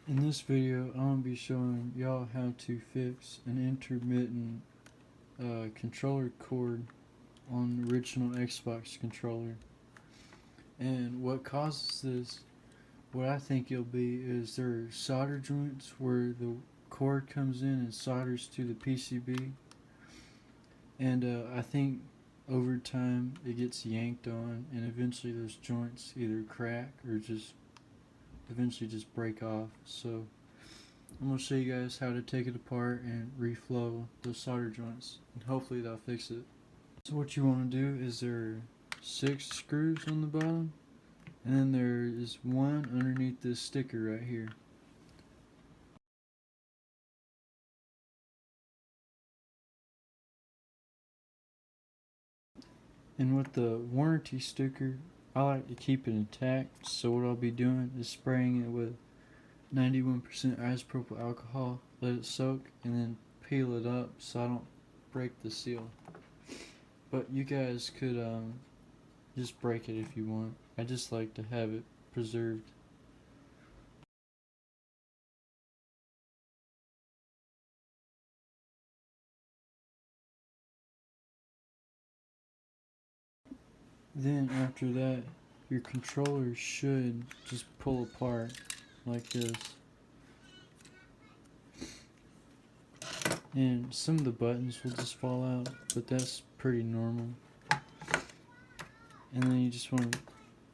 In this video, I'm going to be showing y'all how to fix an intermittent controller cord on the original Xbox controller. And what causes this, what I think it'll be, is there are solder joints where the cord comes in and solders to the PCB. And I think over time it gets yanked on, and eventually those joints either crack or just eventually just break off. So I'm going to show you guys how to take it apart and reflow those solder joints, and hopefully that'll fix it. So what you want to do is there are 6 screws on the bottom, and then there is one underneath this sticker right here. And with the warranty sticker, I like to keep it intact, so what I'll be doing is spraying it with 91% isopropyl alcohol, let it soak, and then peel it up so I don't break the seal. But you guys could just break it if you want. I just like to have it preserved. Then after that, your controller should just pull apart like this. And some of the buttons will just fall out, but that's pretty normal. And then you just want to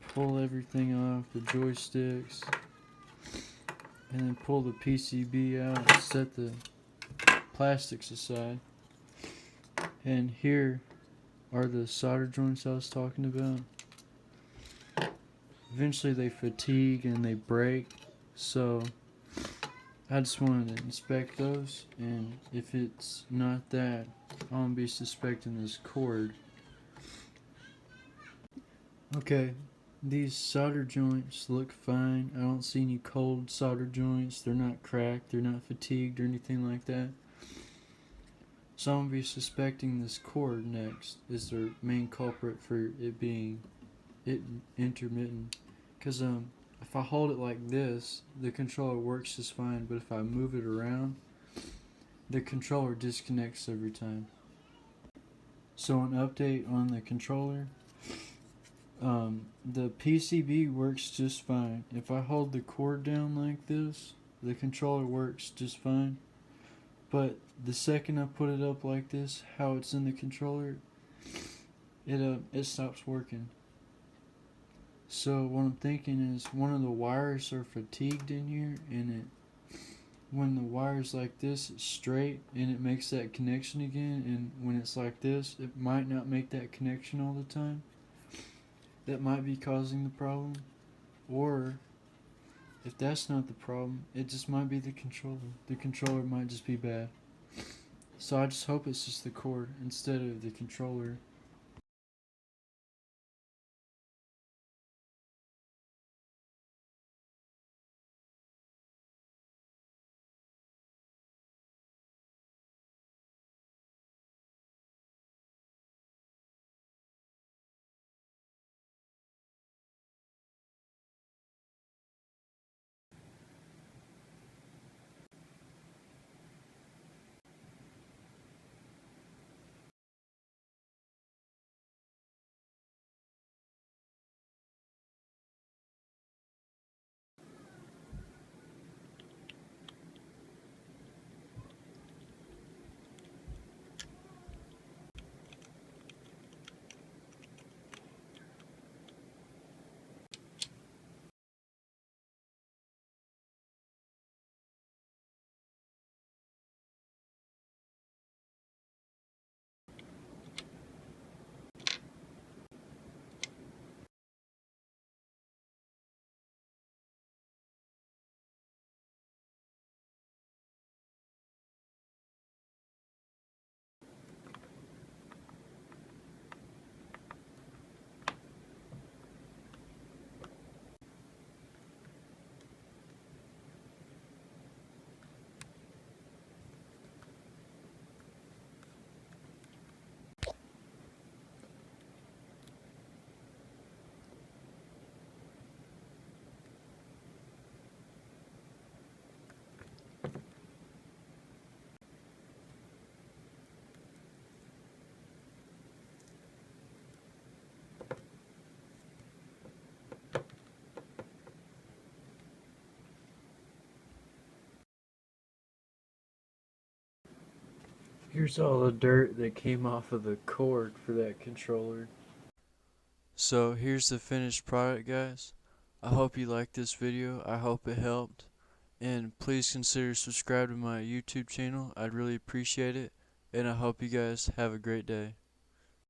pull everything off the joysticks, and then pull the PCB out and set the plastics aside. And here are the solder joints I was talking about. Eventually they fatigue and they break, so I just wanted to inspect those, and if it's not that, I'm going to be suspecting this cord. Okay, these solder joints look fine. I don't see any cold solder joints. They're not cracked, they're not fatigued or anything like that. So I'm going to be suspecting this cord next is the main culprit for it being intermittent. Because if I hold it like this, the controller works just fine, but if I move it around, the controller disconnects every time. So an update on the controller. The PCB works just fine. If I hold the cord down like this, the controller works just fine. But the second I put it up like this, how it's in the controller, it stops working. So what I'm thinking is one of the wires are fatigued in here, and when the wire's like this, it's straight and it makes that connection again, and when it's like this, it might not make that connection all the time. That might be causing the problem. Or if that's not the problem, it just might be the controller. The controller might just be bad. So I just hope it's just the cord instead of the controller. Here's all the dirt that came off of the cord for that controller. So here's the finished product, guys. I hope you liked this video. I hope it helped. And please consider subscribing to my YouTube channel. I'd really appreciate it. And I hope you guys have a great day.